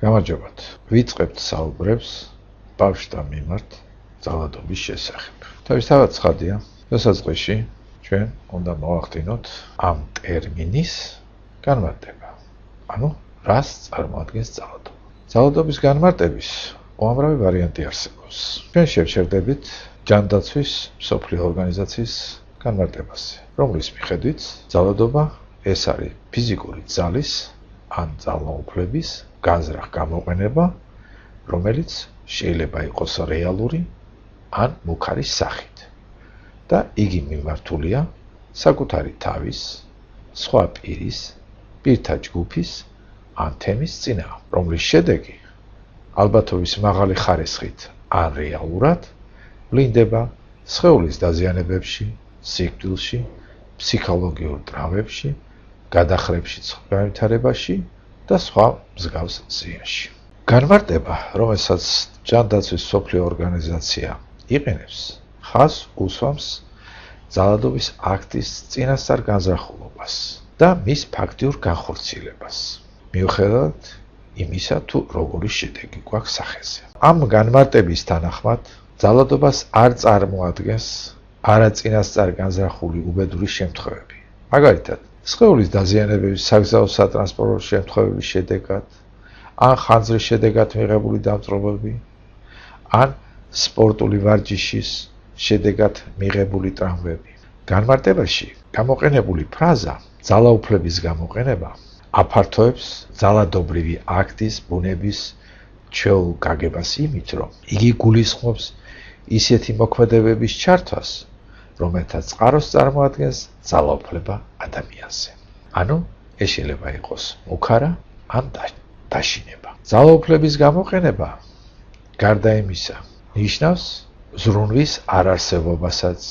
გამარჯობათ. ვიწყებთ საუბრებს ბავშვთა მიმართ ძალადობის შესახებ. თავისთავად ცხადია, დასაწყისში ჩვენ უნდა მოვახდინოთ ამ ტერმინის განმარტება. ანუ რას წარმოადგენს ძალადობა? ძალადობის განმარტების უამრავი ვარიანტი არსებობს. ჩვენ შევჩერდებით ჯანდაცვის მსოფლიო ორგანიზაციის განმარტებაზე, რომლის მიხედვით ძალადობა ეს არის ფიზიკური ძალის ან ძალაუფლების განზრახ გამოყენება, რომელიც შეიძლება იყოს რეალური ან მუქარი სახით და იგი მიმართულია საკუთარი თავის, სხვა პირის, პირთა ჯგუფის ან თემის წინააღმდეგ, რომლის შედეგი ალბათობის მაღალი ხარისხით ან რეალურად ვლინდება სხეულის დაზიანებებში, სიკვდილში, ფსიქოლოგიურ ტრავმებში, გადახრებში, განვითარებაში და სხვა მსგავს ზიანში. განმარტება, რომელსაც ჯანდაცვის მსოფლიო ორგანიზაცია იყენებს, ხაზს უსვამს ძალადობის აქტის წინასწარ განზრახულობას და მის ფაქტიურ განხორციელებას, მიუხედავად იმისა, თუ როგორი შედეგი გვაქვს სახეზე. ამ განმარტების თანახმად ძალადობას არ წარმოადგენს არაწინასწარ განზრახული უბედური შემთხვევები. მაგალითად, სხეულის დაზიანებების საგზაო სატრანსპორტო შემთხვევების შედეგად, ან ხანძრის შედეგად მიღებული დამწვრობები, ან სპორტული ვარჯიშის შედეგად მიღებული ტრავმები. განმარტებაში გამოყენებული ფრაზა ძალაუფლების გამოყენება აფართოებს ძალადობრივი აქტის ბუნების ჩვეულ გაგებას იმით, რომ იგი გულისხმობს ისეთი მოქმედებების ჩართვას, რომელთა წყაროს წარმოადგენს ძალაუფლება ადამიანზე. ანუ ეს შეიძლება იყოს მუქარა ან დაშინება. ძალაუფლების გამოყენება გარდა იმისა ნიშნავს ზრუნვის არარსებობასაც,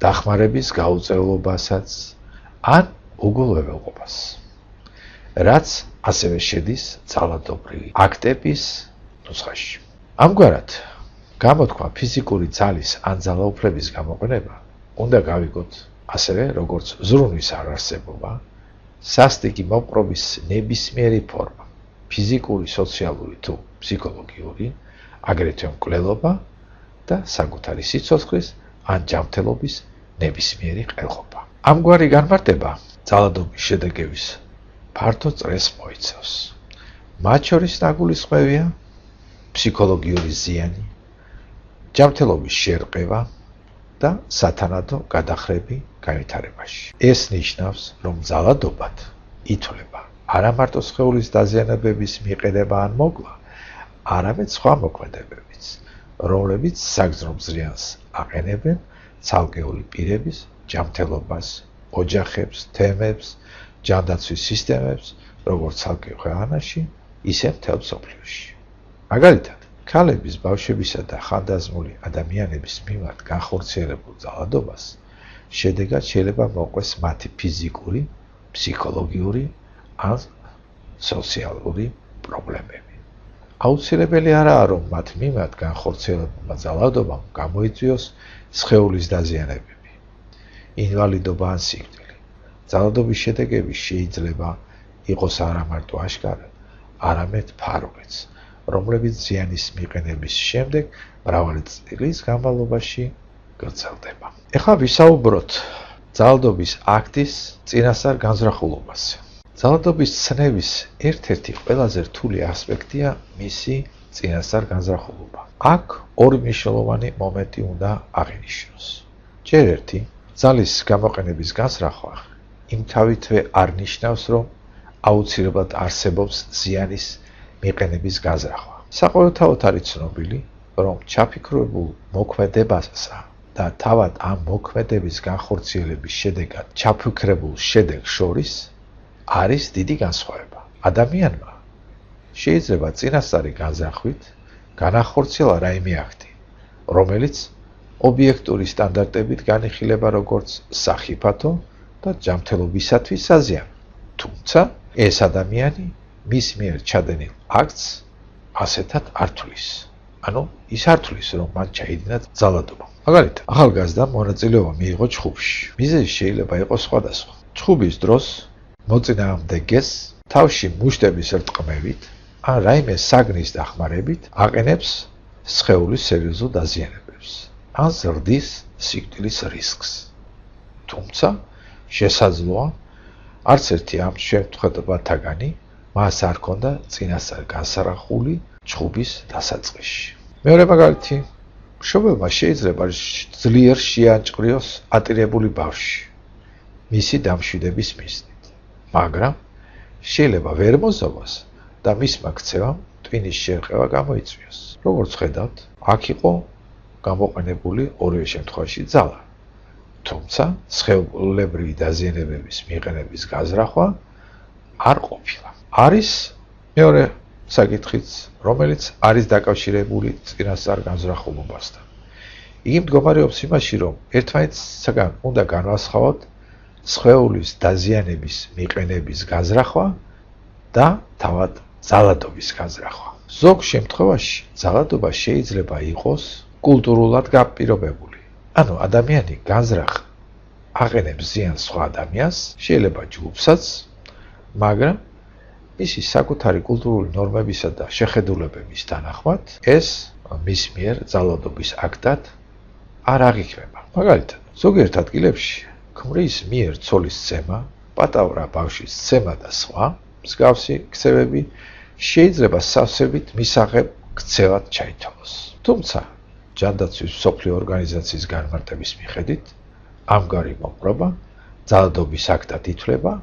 დახმარების გაუწევლობასაც ან უგულებელობას, რაც ასევე შედის ძალადობრივი აქტების ნუსხაში. ამგვარად, გამოთქვა ფიზიკური ძალის ან ძალაუფლების გამოყენება უნდა გავიგოთ ასევე როგორც ზრუნვის არარსებობა, სასტიკი მოპყრობის ნებისმიერი ფორმა, ფიზიკური, სოციალური თუ ფსიქოლოგიური, აგრეთვე მკვლელობა და საკუთარი სიცოცხლის ან ჯანმრთელობის ნებისმიერი ყელხობა. ამგვარი განმარტება ძალადობის შედეგების ფართო წრეს მოიცავს. მათ შორის ნაგულისხმევია ფსიქოლოგიური ზიანი, ჯანმრთელობის შერყევა და სათანადო გადახრები განვითარებაში. ეს ნიშნავს, რომ ძალადობად ითვლება არა მარტო სხეულის დაზიანებების მიყენება ან მოკლა, არამედ სხვა მოქმედებებიც, რომლებიც საგზნობ ზრიანს აყენებენ ცალკეული პირების ჯანმრთელობას, ოჯახებს, თემებს, ჯანდაცვის სისტემებს, როგორც ცალკე ქვეყანაში, ისე მთელ მსოფლიოში. მაგალითად, ქალების, ბავშვებისა და ხანდაზმული ადამიანების მიმართ განხორციელებულ ძალადობას შედეგად შეიძლება მოყვეს მათი ფიზიკური, ფსიქოლოგიური ან სოციალური პრობლემები. აუცილებელი არაა, რომ მათ მიმართ განხორციელებულმა ძალადობამ გამოიწვიოს სხეულის დაზიანებები, ინვალიდობა ან სიკვდილი. ძალადობის შედეგები შეიძლება იყოს არა მარტო აშკარა, არამედ ფარულიც, რომლებიც ზიანის მიყენების შემდეგ მრავალი წლის განმავლობაში გრძელდება. ეხლა ვისაუბროთ ძალადობის აქტის წინასწარ განზრახულობაზე. ძალადობის ცნების ერთ-ერთი ყველაზე რთული ასპექტია მისი წინასწარ განზრახულობა. აქ ორი მნიშვნელოვანი მომენტი უნდა აღინიშნოს. ჯერ ერთი, ძალის გამოყენების განზრახვა იმთავითვე არ ნიშნავს, რომ აუცილებლად არსებობს ზიანის მიყენების განზრახვა. საყოველთაოდ არის ცნობილი, რომ ჩაფიქრებულ მოქმედებასა და თავად ამ მოქმედების განხორციელების შედეგად ჩაფიქრებულ შედეგს შორის არის დიდი განსხვავება. ადამიანმა შეიძლება წინასწარი განზრახვით განახორციელა რაიმე აქტი, რომელიც ობიექტური სტანდარტებით განიხილება როგორც სახიფათო და ჯანმრთელობისათვის საზიანო. თუმცა ეს ადამიანი მის მიერ ჩადენილ აქტს ასეთად არ თვლის. ანუ ის არ თვლის, რომ მან ჩაიდინა ძალადობა. მაგალითად, ახალგაზრდამ მონაწილეობა მიიღო ჩხუბში. მიზეზი შეიძლება იყოს სხვადასხვა. ჩხუბის დროს მოწინააღმდეგეს თავში მუშტების რტყმებით ან რაიმე საგნის დახმარებით აყენებს სხეულის სერიოზულ დაზიანებებს, ან ზრდის სიკვდილის რისკს. თუმცა შესაძლოა არც ერთი ამ შემთხვევათაგანი მას არ ჰქონდა წინასწარ განსარახული ჩხუბის დასაწყისში. მეორე მაგალითი, მშობელმა შეიძლება ძლიერ შეანჭყრიოს ატირებული ბავშვი მისი დამშვიდების მიზნით, მაგრამ შეიძლება ვერ მოზოვას და მისმა ქცევამ ტვინის შერყევა გამოიწვიოს. როგორც ხედავთ, აქ იყო გამოყენებული ორივე შემთხვევაში ძალა, თუმცა სხეულებრივი დაზიანებების მიყენების გაზრახვა არ ყოფილა. არის მეორე საკითხიც, რომელიც არის დაკავშირებული წინასწარ განზრახულობასთან. იგი მდგომარეობს იმაში, რომ ერთმანეთისგან უნდა განვასხვაოთ სხეულის დაზიანების მიყენების გაზრახვა და თავად ძალადობის გაზრახვა. ზოგ შემთხვევაში ძალადობა შეიძლება იყოს კულტურულად გაპირობებული. ანუ ადამიანი განზრახ აყენებს ზიანს სხვა ადამიანს, შეიძლება ჯგუფსაც, მაგრამ მისი საკუთარი კულტურული ნორმებისა და შეხედულებების თანახმად ეს მის მიერ ძალადობის აქტად არ აღიქმება. მაგალითად, ზოგიერთ ადგილებში ქმრის მიერ ცოლის ცემა, პატარა ბავშვის ცემა და სხვა მსგავსი ქცევები შეიძლება სავსებით მისაღებ ქცევად ჩაითვალოს. თუმცა, ჯანდაცვის მსოფლიო ორგანიზაციის განმარტების მიხედვით, ამგვარი მოყრობა ძალადობის აქტად ითვლება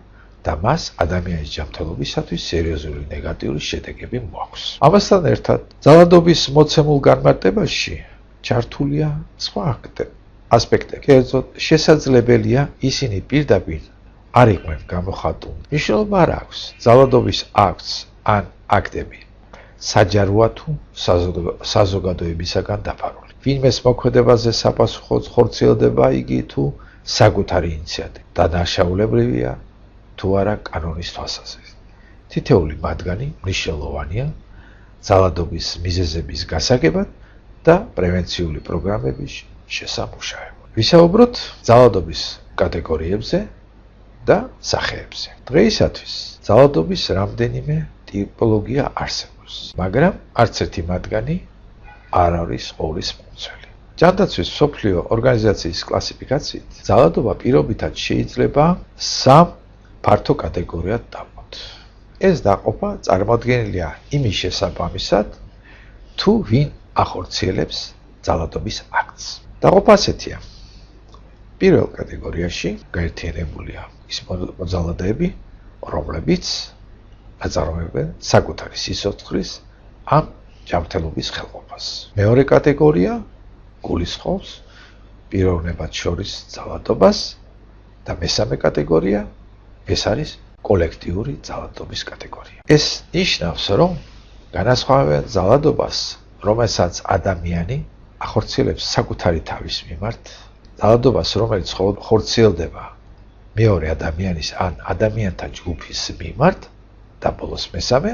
და მას ადამიანის ჯანმრთელობისათვის სერიოზული ნეგატიური შედეგები მოაქვს. ამასთან ერთად, ძალადობის მოცემულ განმარტებაში ჩართულია სხვა ასპექტები. კერძოდ, შესაძლებელია ისინი პირდაპირ არ იყვნენ გამოხატული. მნიშვნელობა არ აქვს ძალადობის აქტს ან აქტები საჯაროა თუ საზოგადოებისაგან დაფარული. ვინმეს მოქმედებაზე საპასუხო ხორციელდება იგი თუ საკუთარი ინიციატივა და დაშაულებრივია თუ არა კანონის თვალსაზრისით. თითეული მათგანი მნიშვნელოვანია ძალადობის მიზეზების გასაგებად და პრევენციული პროგრამების შესამუშავებლად. ვისაუბროთ ძალადობის კატეგორიებზე და სახეებზე. დღეისათვის ძალადობის რამდენიმე ტიპოლოგია არსებობს, მაგრამ არც ერთი მათგანი არ არის ორის მომცველი. ჯანდაცვის მსოფლიო ორგანიზაციის კლასიფიკაციით ძალადობა პირობითად შეიძლება სამ ფართო კატეგორიად დავყოთ. ეს დაყოფა წარმოდგენილია იმის შესაბამისად, თუ ვინ ახორციელებს ძალადობის აქტს. დაყოფა ასეთია. პირველ კატეგორიაში გაერთიანებულია ის მოძალადეები, რომლებიც აწარმოებენ საკუთარი სიცოცხლის ან ჯანმრთელობის ხელყოფას. მეორე კატეგორია გულისხმობს პიროვნებად შორის ძალადობას და მესამე კატეგორია ეს არის კოლექტიური ძალადობის კატეგორია. ეს ნიშნავს, რომ განასხვავებენ ძალადობას, რომელსაც ადამიანი ახორციელებს საკუთარი თავის მიმართ, ძალადობას, რომელიც ხორციელდება მეორე ადამიანის ან ადამიანთა ჯგუფის მიმართ და ბოლოს მესამე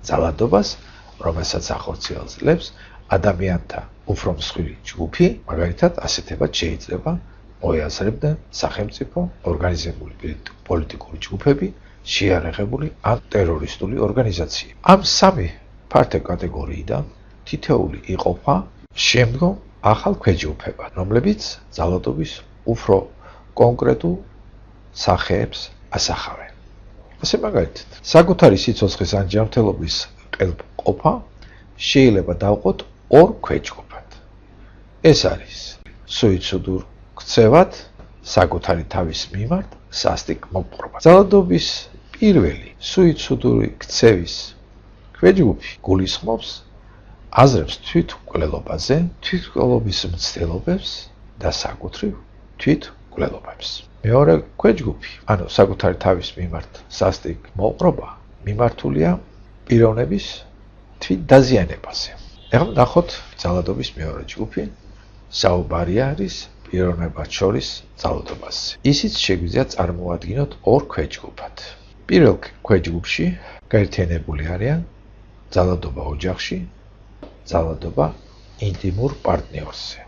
ძალადობას, რომელსაც ახორციელებს ადამიანთა უფრო მსხვილი ჯგუფი, მაგალითად ასეთებად შეიძლება მოიაზრებდნენ სახელმწიფო, ორგანიზებული პოლიტიკური ჯგუფები, შეიარაღებული ან ტერორისტული ორგანიზაციები. ამ სამი ფართო კატეგორიიდან თითოეული იყოფა შემდგომ ახალ ქვეჯგუფებად, რომლებიც ძალადობის უფრო კონკრეტულ სახეებს ასახავენ. ასე მაგალითად, საკუთარი სიცოცხლის ან ჯანმრთელობის ყელბყოფა შეიძლება დავყოთ ორ ქვეჯგუფად. ეს არის სუიციდურ ქცევად საკუთარი თავის მიმართ სასტიკ მოპყრობა. ძალადობის პირველი სუიციდური ქცევის ქვეჯგუფი გულისხმობს აზრებს თვითმკვლელობაზე, თვითმკვლელობის მცდელობებს და საკუთრივ თვითმკვლელობებს. მეორე ქვეჯგუფი, ანუ საკუთარი თავის მიმართ სასტიკ მოპყრობა, მიმართულია პიროვნების თვითდაზიანებაზე. ეხლა ნახოთ ძალადობის მეორე ჯგუფი, საუბარია არის პიროვნებად შორის ძალადობაზე. ისიც შეგვიძლია წარმოადგინოთ ორ ქვეჯგუფად. პირველ ქვეჯგუფში გაერთიანებული არიან ძალადობა ოჯახში, ძალადობა ინტიმურ პარტნიორზე.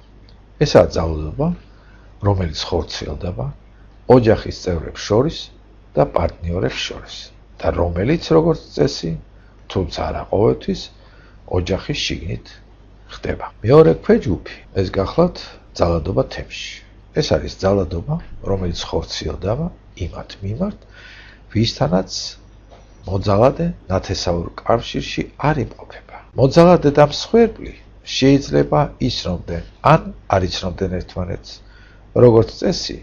ესაა ძალადობა, რომელიც ხორციელდება ოჯახის წევრებს შორის და პარტნიორებს შორის და რომელიც როგორც წესი თუმცა არა ყოველთვის ოჯახის შიგნით ხდება. მეორე ქვეჯგუფი ეს გახლავთ ძალადობა თემში. ეს არის ძალადობა, რომელიც ხორციელდება იმათ მიმართ, ვისთანაც მოძალადე ნათესაურ კავშირში არ იმყოფება. მოძალადე და მსხვერპლი შეიძლება იცნობდნენ ან არ იცნობდნენ ერთმანეთს. როგორც წესი,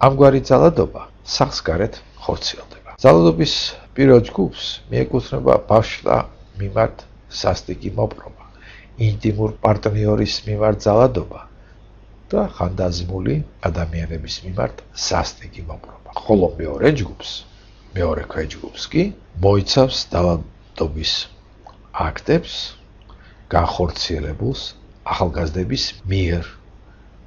ამგვარი ძალადობა სახს გარეთ ხორციელდება. ძალადობის პირველ ჯგუფს მიეკუთვნება ბავშთა მიმართ სასტიკი მოპყრობა, ინტიმურ პარტნიორის მიმართ ძალადობა და ხანდაზმული ადამიანების მიმართ სასტიკი მოპყრობა. ხოლო მეორე ქვეჯგუფს კი მოიცავს ძალადობის აქტებს განხორციელებულს ახალგაზრდების მიერ.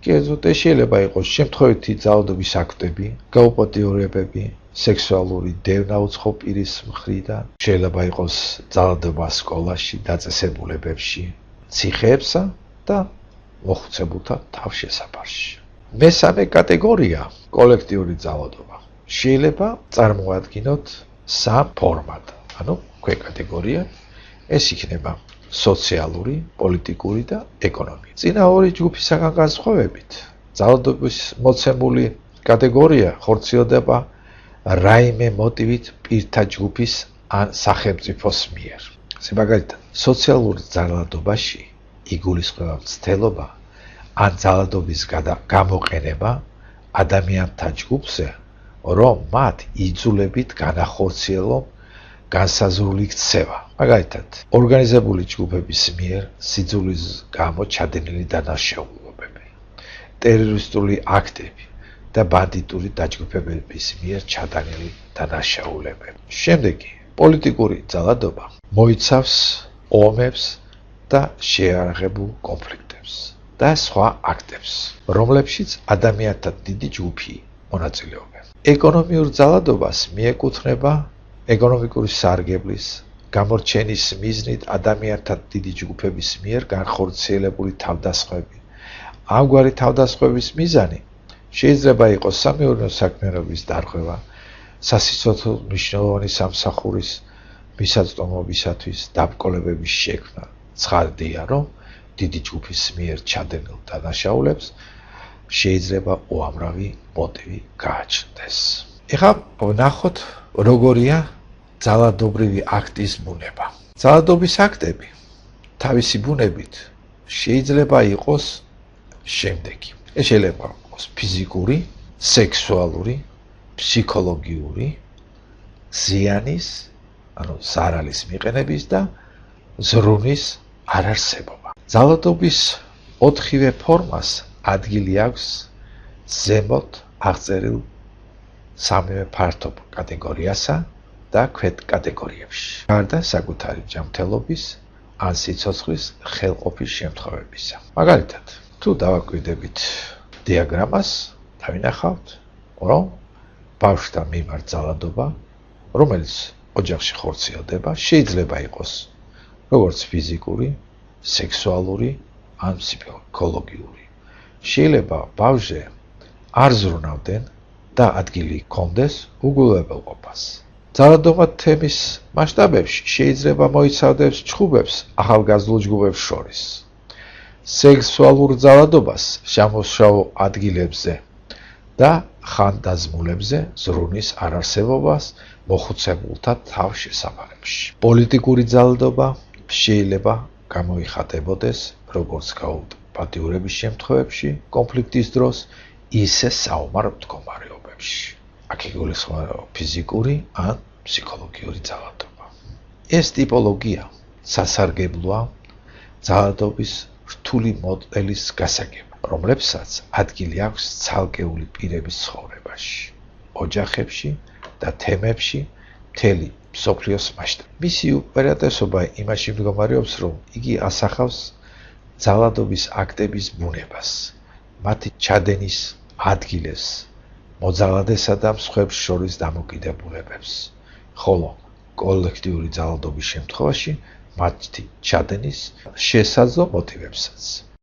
კერძოდ შეიძლება იყოს შემთხვევითი ძალადობის აქტები, გაუპატიურებები, სექსუალური დევნა უცხო პირის მხრიდან, შეიძლება იყოს ძალადობა სკოლაში, დაწესებულებებში, ციხეებსა და მოხუცებულთა თავშესაფარში. მესამე კატეგორია კოლექტიური ძალადობა. შეიძლება წარმოადგინოთ სამ ფორმად, ანუ ქვეკატეგორია. ეს იქნება სოციალური, პოლიტიკური და ეკონომიკური. წინა ორი ჯგუფისაგან განსხვავებით, ძალადობის მოცემული კატეგორია ხორციელდება რაიმე მოტივით პირთა ჯგუფის ან სახელმწიფოს მიერ. მაგალითად, სოციალურ ძალადობაში იგულისხმება მცდელობა ან ძალადობის გამოყენება ადამიანთა ჯგუფზე, რომ მათ იძულებით განახორციელონ განსაზღვრული ქცევა. მაგალითად, ორგანიზებული ჯგუფების მიერ სიძულის გამო ჩადენილი დანაშაულებები, ტერორისტული აქტები და ბანდიტური დაჯგუფებების მიერ ჩადენილი დანაშაულებები. შემდეგი, პოლიტიკური ძალადობა მოიცავს ომებს და შეიარაღებულ კონფლიქტებს და სხვა აქტებს, რომლებშიც ადამიანთა დიდი ჯგუფი მონაწილეობენ. ეკონომიურ ძალადობას მიეკუთვნება ეკონომიკური სარგებლის გამორჩენის მიზნით ადამიანთა დიდი ჯგუფების მიერ განხორციელებული თავდასხმები. ამგვარი თავდასხმების მიზანი შეიძლება იყოს სამეურნეო საქმიანობის დარღვევა, სასიცოცხლო მნიშვნელოვანი სამსახურის მისაწვდომობისათვის დაბრკოლებების შექმნა. ცხადია, რომ დიდი ჯგუფის მიერ ჩადენილ დანაშაულებს შეიძლება უამრავი მოტივი გააჩნდეს. ეხლა ვნახოთ, როგორია ძალადობრივი აქტის ბუნება. ძალადობის აქტები თავისი ბუნებით შეიძლება იყოს შემდეგი. ეს შეიძლება იყოს ფიზიკური, სექსუალური, ფსიქოლოგიური, ზიანის, ანუ ზარალის მიყენების და ზრუნის არარსებობა. ძალადობის ოთხივე ფორმას ადგილი აქვს ზემოთ აღწერილ სამივე ფართო კატეგორიასა და ქვეთ კატეგორიებში. გარდა საკუთარი ჯანმრთელობის ან სიცოცხლის ხელყოფის შემთხვევებისა. მაგალითად, თუ დავაკვირდებით დიაგრამას, დავინახავთ, რომ ბავშვთა მიმართ ძალადობა, რომელიც ოჯახში ხორციელდება, შეიძლება იყოს როგორც ფიზიკური, სექსუალური ან ფსიქოლოგიური. შეიძლება ბავშვზე არ ზრუნავდნენ და ადგილი ჰქონდეს უგულებელყოფას. ძალადობა თემის მასშტაბებში შეიძლება მოიცავდეს ჩხუბებს ახალგაზრდულ ჯგუფებს შორის, სექსუალურ ძალადობას სამუშაო ადგილებზე და ხანდაზმულებზე ზრუნის არარსებობას მოხუცებულთა თავშესაფარებში. პოლიტიკური ძალადობა შეიძლება გამოიხატებოდეს როგორც გაუპატიურების შემთხვევებში, კონფლიქტის დროს, ისე საომარ მდგომარეობებში. აქ იგულისხმება ფიზიკური ან ფსიქოლოგიური ძალადობა. ეს ტიპოლოგია სასარგებლოა ძალადობის რთული მოდელის გასაგებად, რომლებსაც ადგილი აქვს ცალკეული პირების ცხოვრებაში, ოჯახებში და თემებში მთელი მსოფლიოს მასშტაბით. მისი უპირატესობა იმაში მდგომარეობს, რომ იგი ასახავს ძალადობის აქტების ბუნებას, მათი ჩადენის ადგილებს, მოძალადესა და მსხვერპლს შორის დამოკიდებულებებს, ხოლო კოლექტიური ძალადობის შემთხვევაში მათი ჩადენის შესაძლო მოტივებსაც.